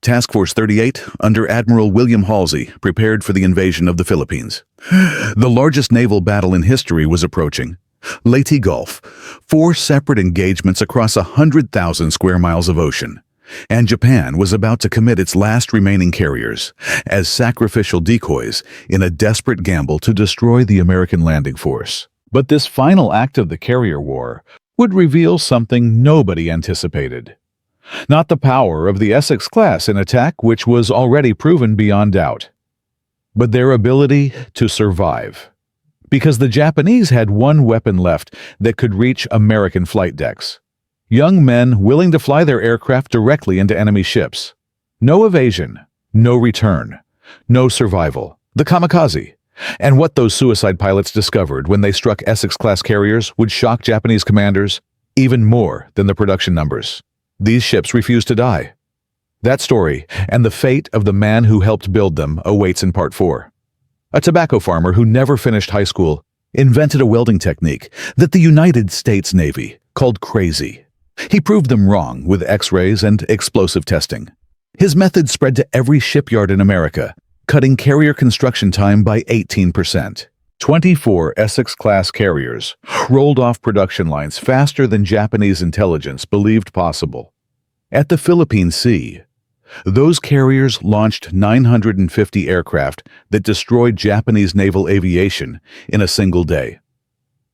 Task Force 38, under Admiral William Halsey, prepared for the invasion of the Philippines. The largest naval battle in history was approaching. Leyte Gulf, 4 separate engagements across 100,000 square miles of ocean. And Japan was about to commit its last remaining carriers as sacrificial decoys in a desperate gamble to destroy the American landing force. But this final act of the carrier war would reveal something nobody anticipated. Not the power of the Essex-class in attack, which was already proven beyond doubt, but their ability to survive. Because the Japanese had one weapon left that could reach American flight decks. Young men willing to fly their aircraft directly into enemy ships. No evasion, no return, no survival. The kamikaze. And what those suicide pilots discovered when they struck Essex-class carriers would shock Japanese commanders even more than the production numbers. These ships refused to die. That story and the fate of the man who helped build them awaits in Part 4. A tobacco farmer who never finished high school invented a welding technique that the United States Navy called crazy. He proved them wrong with X-rays and explosive testing. His method spread to every shipyard in America, cutting carrier construction time by 18%. 24 Essex-class carriers rolled off production lines faster than Japanese intelligence believed possible. At the Philippine Sea, those carriers launched 950 aircraft that destroyed Japanese naval aviation in a single day.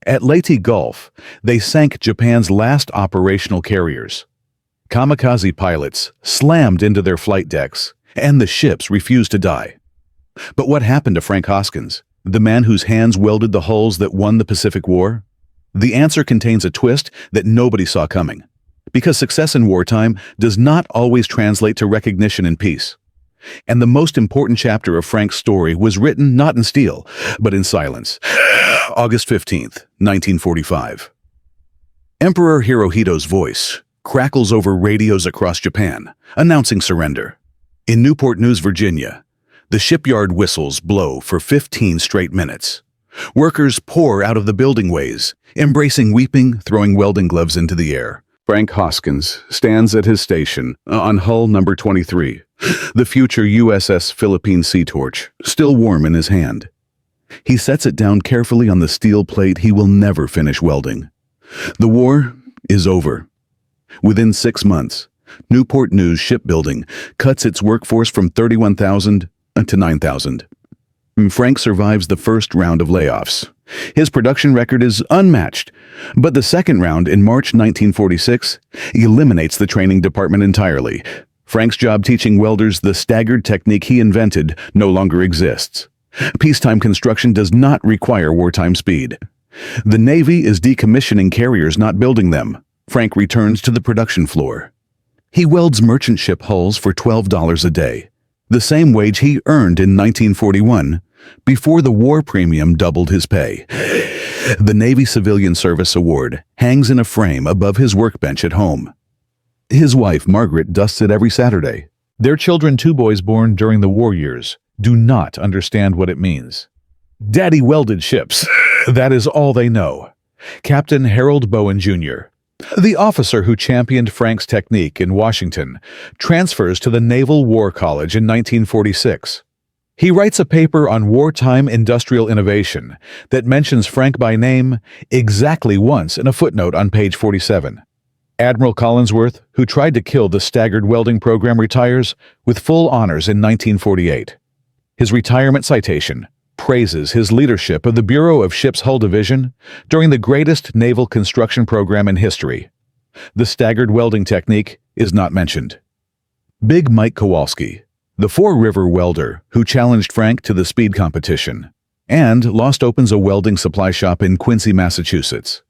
At Leyte Gulf, they sank Japan's last operational carriers. Kamikaze pilots slammed into their flight decks, and the ships refused to die. But what happened to Frank Hoskins, the man whose hands welded the hulls that won the Pacific War? The answer contains a twist that nobody saw coming. Because success in wartime does not always translate to recognition in peace. And the most important chapter of Frank's story was written not in steel, but in silence. August 15th, 1945. Emperor Hirohito's voice crackles over radios across Japan, announcing surrender. In Newport News, Virginia, the shipyard whistles blow for 15 straight minutes. Workers pour out of the building ways, embracing weeping, throwing welding gloves into the air. Frank Hoskins stands at his station on hull number 23, the future USS Philippine Sea Torch, still warm in his hand. He sets it down carefully on the steel plate he will never finish welding. The war is over. Within 6 months, Newport News Shipbuilding cuts its workforce from 31,000 to 9,000. Frank survives the first round of layoffs. His production record is unmatched, but the second round in March 1946 eliminates the training department entirely. Frank's job teaching welders the staggered technique he invented no longer exists. Peacetime construction does not require wartime speed. The Navy is decommissioning carriers, not building them. Frank returns to the production floor. He welds merchant ship hulls for $12 a day, the same wage he earned in 1941, before the war premium doubled his pay. The Navy Civilian Service Award hangs in a frame above his workbench at home. His wife, Margaret, dusts it every Saturday. Their children, 2 boys born during the war years, do not understand what it means. Daddy welded ships. That is all they know. Captain Harold Bowen, Jr., the officer who championed Frank's technique in Washington, transfers to the Naval War College in 1946. He writes a paper on wartime industrial innovation that mentions Frank by name exactly once in a footnote on page 47. Admiral Collinsworth, who tried to kill the staggered welding program, retires with full honors in 1948. His retirement citation praises his leadership of the Bureau of Ships Hull Division during the greatest naval construction program in history. The staggered welding technique is not mentioned. Big Mike Kowalski, the four-river welder who challenged Frank to the speed competition, and lost opens a welding supply shop in Quincy, Massachusetts.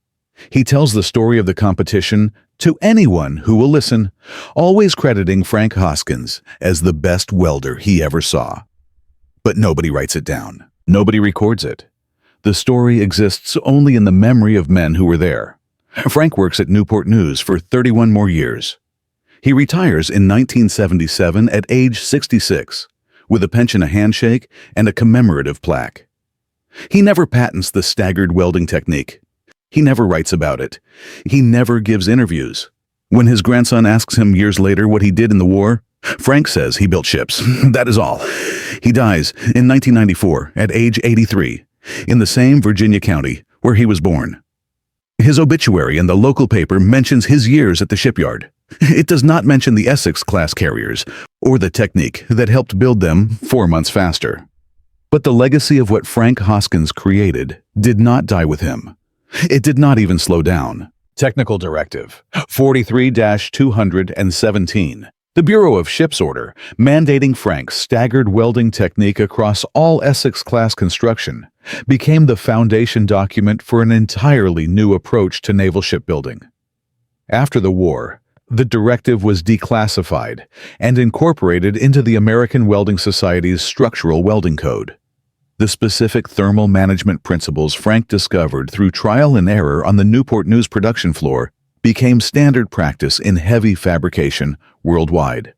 He tells the story of the competition to anyone who will listen, always crediting Frank Hoskins as the best welder he ever saw. But nobody writes it down. Nobody records it. The story exists only in the memory of men who were there. Frank works at Newport News for 31 more years. He retires in 1977 at age 66, with a pension, a handshake, and a commemorative plaque. He never patents the staggered welding technique. He never writes about it. He never gives interviews. When his grandson asks him years later what he did in the war, Frank says he built ships. That is all. He dies in 1994 at age 83 in the same Virginia county where he was born. His obituary in the local paper mentions his years at the shipyard. It does not mention the Essex-class carriers or the technique that helped build them 4 months faster. But the legacy of what Frank Hoskins created did not die with him. It did not even slow down. Technical Directive 43-217. The Bureau of Ships Order, mandating Frank's staggered welding technique across all Essex-class construction, became the foundation document for an entirely new approach to naval shipbuilding. After the war, the directive was declassified and incorporated into the American Welding Society's Structural Welding Code. The specific thermal management principles Frank discovered through trial and error on the Newport News production floor became standard practice in heavy fabrication worldwide.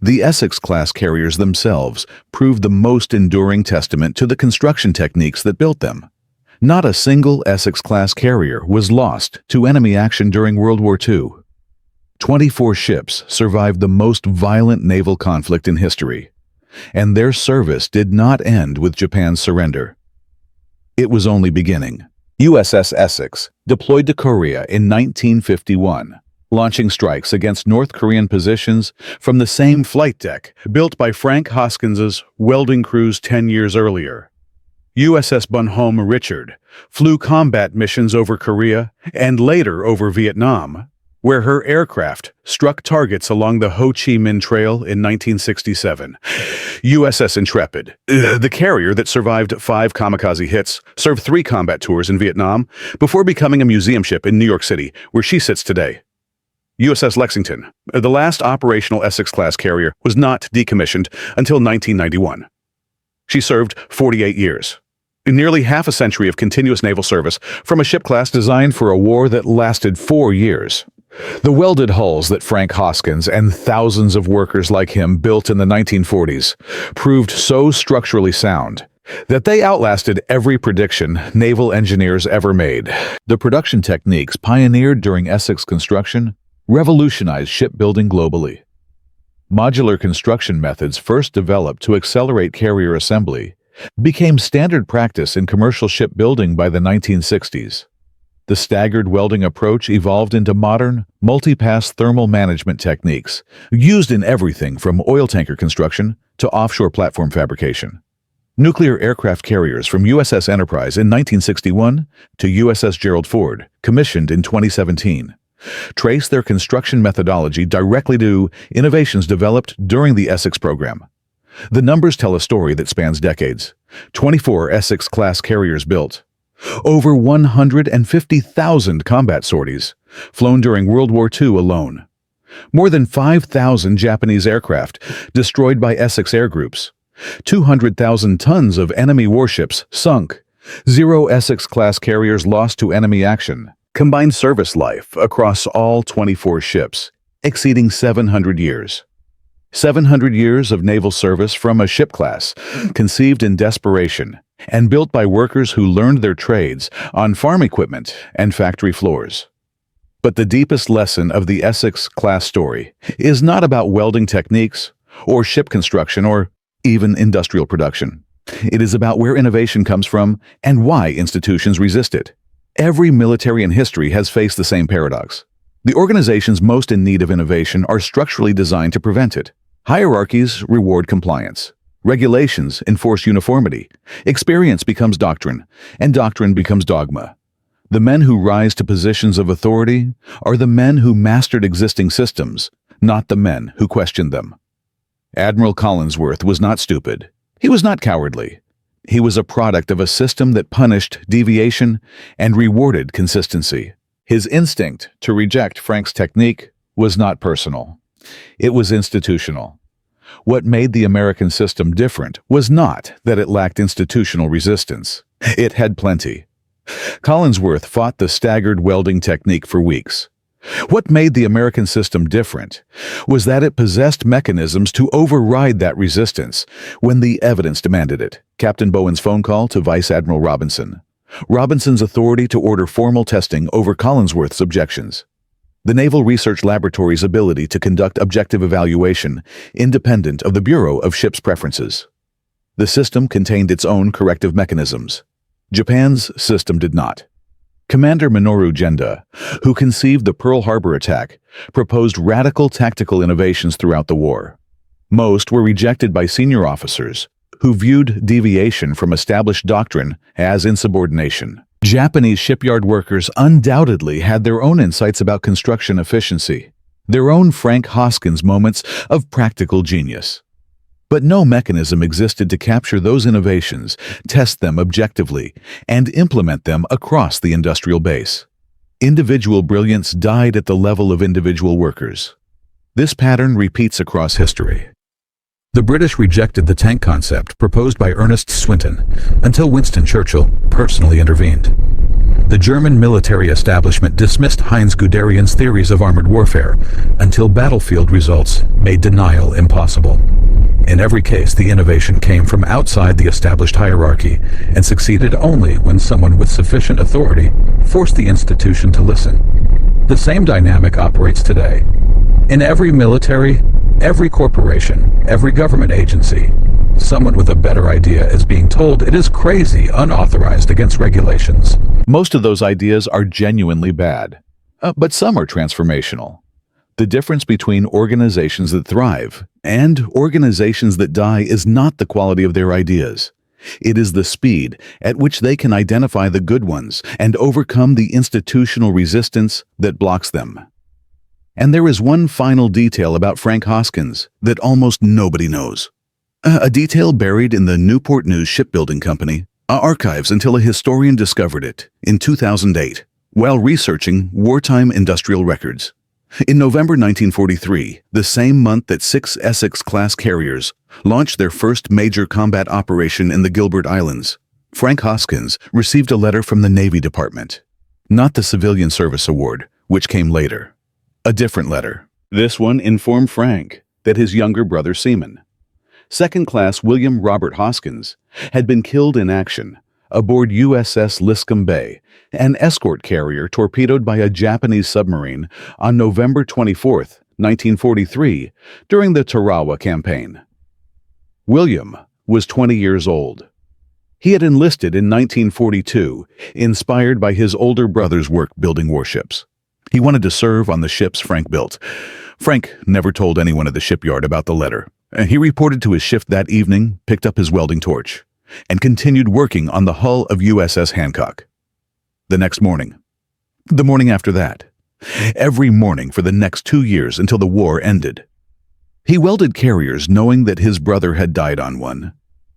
The Essex-class carriers themselves proved the most enduring testament to the construction techniques that built them. Not a single Essex-class carrier was lost to enemy action during World War II. 24 ships survived the most violent naval conflict in history, and their service did not end with Japan's surrender. It was only beginning. USS Essex deployed to Korea in 1951, launching strikes against North Korean positions from the same flight deck built by Frank Hoskins's welding crews 10 years earlier. USS Bonhomme Richard flew combat missions over Korea and later over Vietnam, where her aircraft struck targets along the Ho Chi Minh Trail in 1967. USS Intrepid, the carrier that survived 5 kamikaze hits, served 3 combat tours in Vietnam before becoming a museum ship in New York City, where she sits today. USS Lexington, the last operational Essex-class carrier, was not decommissioned until 1991. She served 48 years. Nearly half a century of continuous naval service from a ship class designed for a war that lasted 4 years. The welded hulls that Frank Hoskins and thousands of workers like him built in the 1940s proved so structurally sound that they outlasted every prediction naval engineers ever made. The production techniques pioneered during Essex construction revolutionized shipbuilding globally. Modular construction methods first developed to accelerate carrier assembly became standard practice in commercial shipbuilding by the 1960s. The staggered welding approach evolved into modern, multi-pass thermal management techniques, used in everything from oil tanker construction to offshore platform fabrication. Nuclear aircraft carriers from USS Enterprise in 1961 to USS Gerald Ford, commissioned in 2017, trace their construction methodology directly to innovations developed during the Essex program. The numbers tell a story that spans decades. 24 Essex-class carriers built. Over 150,000 combat sorties, flown during World War II alone. More than 5,000 Japanese aircraft destroyed by Essex air groups. 200,000 tons of enemy warships sunk. 0 Essex-class carriers lost to enemy action. Combined service life across all 24 ships, exceeding 700 years. 700 years of naval service from a ship class, conceived in desperation, and built by workers who learned their trades on farm equipment and factory floors. But the deepest lesson of the Essex-class story is not about welding techniques, or ship construction, or even industrial production. It is about where innovation comes from and why institutions resist it. Every military in history has faced the same paradox. The organizations most in need of innovation are structurally designed to prevent it. Hierarchies reward compliance. Regulations enforce uniformity. Experience becomes doctrine, and doctrine becomes dogma. The men who rise to positions of authority are the men who mastered existing systems, not the men who questioned them. Admiral Collinsworth was not stupid. He was not cowardly. He was a product of a system that punished deviation and rewarded consistency. His instinct to reject Frank's technique was not personal. It was institutional. What made the American system different was not that it lacked institutional resistance. It had plenty. Collinsworth fought the staggered welding technique for weeks. What made the American system different was that it possessed mechanisms to override that resistance when the evidence demanded it. Captain Bowen's phone call to Vice Admiral Robinson. Robinson's authority to order formal testing over Collinsworth's objections. The Naval Research Laboratory's ability to conduct objective evaluation independent of the Bureau of Ships' preferences. The system contained its own corrective mechanisms. Japan's system did not. Commander Minoru Genda, who conceived the Pearl Harbor attack, proposed radical tactical innovations throughout the war. Most were rejected by senior officers, who viewed deviation from established doctrine as insubordination. Japanese shipyard workers undoubtedly had their own insights about construction efficiency, their own Frank Hoskins moments of practical genius. But no mechanism existed to capture those innovations, test them objectively, and implement them across the industrial base. Individual brilliance died at the level of individual workers. This pattern repeats across history. The British rejected the tank concept proposed by Ernest Swinton until Winston Churchill personally intervened. The German military establishment dismissed Heinz Guderian's theories of armored warfare until battlefield results made denial impossible. In every case, the innovation came from outside the established hierarchy and succeeded only when someone with sufficient authority forced the institution to listen. The same dynamic operates today. In every military, every corporation, every government agency, someone with a better idea is being told it is crazy, unauthorized, against regulations. Most of those ideas are genuinely bad, but some are transformational. The difference between organizations that thrive and organizations that die is not the quality of their ideas. It is the speed at which they can identify the good ones and overcome the institutional resistance that blocks them. And there is one final detail about Frank Hoskins that almost nobody knows. A detail buried in the Newport News Shipbuilding Company archives until a historian discovered it in 2008 while researching wartime industrial records. In November 1943, the same month that 6 Essex-class carriers launched their first major combat operation in the Gilbert Islands, Frank Hoskins received a letter from the Navy Department. Not the Civilian Service Award, which came later. A different letter. This one informed Frank that his younger brother Seaman, second-class William Robert Hoskins, had been killed in action aboard USS Liscombe Bay, an escort carrier torpedoed by a Japanese submarine on November 24, 1943, during the Tarawa campaign. William was 20 years old. He had enlisted in 1942, inspired by his older brother's work building warships. He wanted to serve on the ships Frank built. Frank never told anyone at the shipyard about the letter. He reported to his shift that evening, picked up his welding torch, and continued working on the hull of USS Hancock. The next morning. The morning after that. Every morning for the next 2 years until the war ended. He welded carriers knowing that his brother had died on one.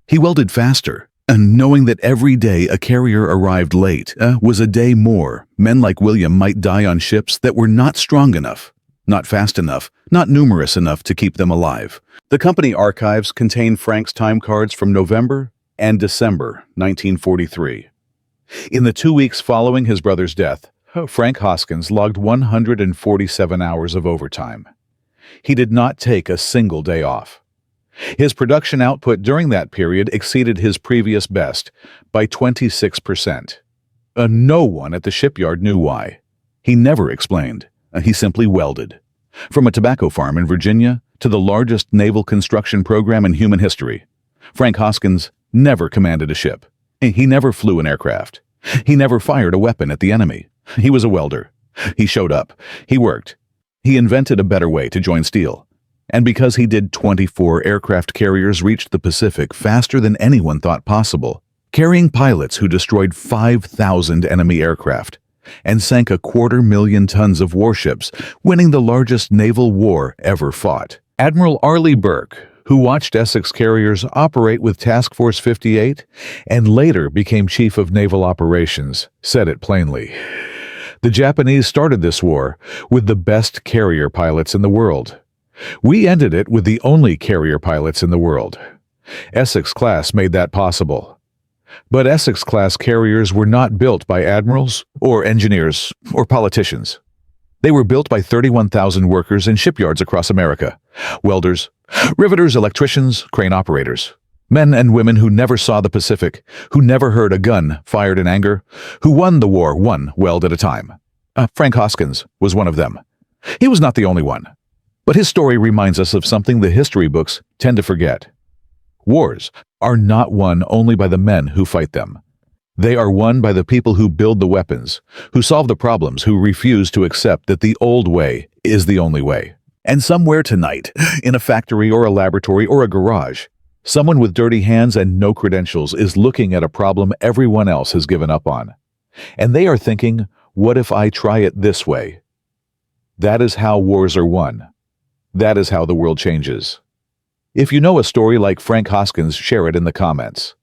He welded faster, and knowing that every day a carrier arrived late was a day more men like William might die on ships that were not strong enough, not fast enough, not numerous enough to keep them alive. The company archives contain Frank's time cards from November and December 1943. In the 2 weeks following his brother's death, Frank Hoskins logged 147 hours of overtime. He did not take a single day off. His production output during that period exceeded his previous best by 26%. No one at the shipyard knew why. He never explained. He simply welded. From a tobacco farm in Virginia to the largest naval construction program in human history, Frank Hoskins never commanded a ship. He never flew an aircraft. He never fired a weapon at the enemy. He was a welder. He showed up. He worked. He invented a better way to join steel. And because he did, 24 aircraft carriers reached the Pacific faster than anyone thought possible, carrying pilots who destroyed 5,000 enemy aircraft and sank 250,000 tons of warships, winning the largest naval war ever fought. Admiral Arleigh Burke, who watched Essex carriers operate with Task Force 58 and later became Chief of Naval Operations, said it plainly. The Japanese started this war with the best carrier pilots in the world. We ended it with the only carrier pilots in the world. Essex-class made that possible. But Essex-class carriers were not built by admirals or engineers or politicians. They were built by 31,000 workers in shipyards across America. Welders, riveters, electricians, crane operators. Men and women who never saw the Pacific, who never heard a gun fired in anger, who won the war one weld at a time. Frank Hoskins was one of them. He was not the only one. But his story reminds us of something the history books tend to forget. Wars are not won only by the men who fight them. They are won by the people who build the weapons, who solve the problems, who refuse to accept that the old way is the only way. And somewhere tonight, in a factory or a laboratory or a garage, someone with dirty hands and no credentials is looking at a problem everyone else has given up on. And they are thinking, what if I try it this way? That is how wars are won. That is how the world changes. If you know a story like Frank Hoskins, share it in the comments.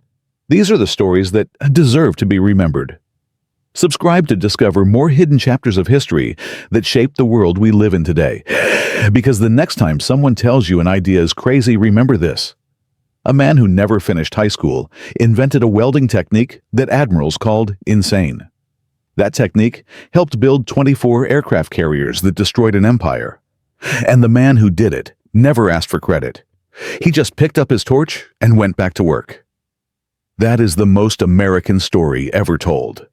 These are the stories that deserve to be remembered. Subscribe to discover more hidden chapters of history that shape the world we live in today. Because the next time someone tells you an idea is crazy, remember this. A man who never finished high school invented a welding technique that admirals called insane. That technique helped build 24 aircraft carriers that destroyed an empire. And the man who did it never asked for credit. He just picked up his torch and went back to work. That is the most American story ever told.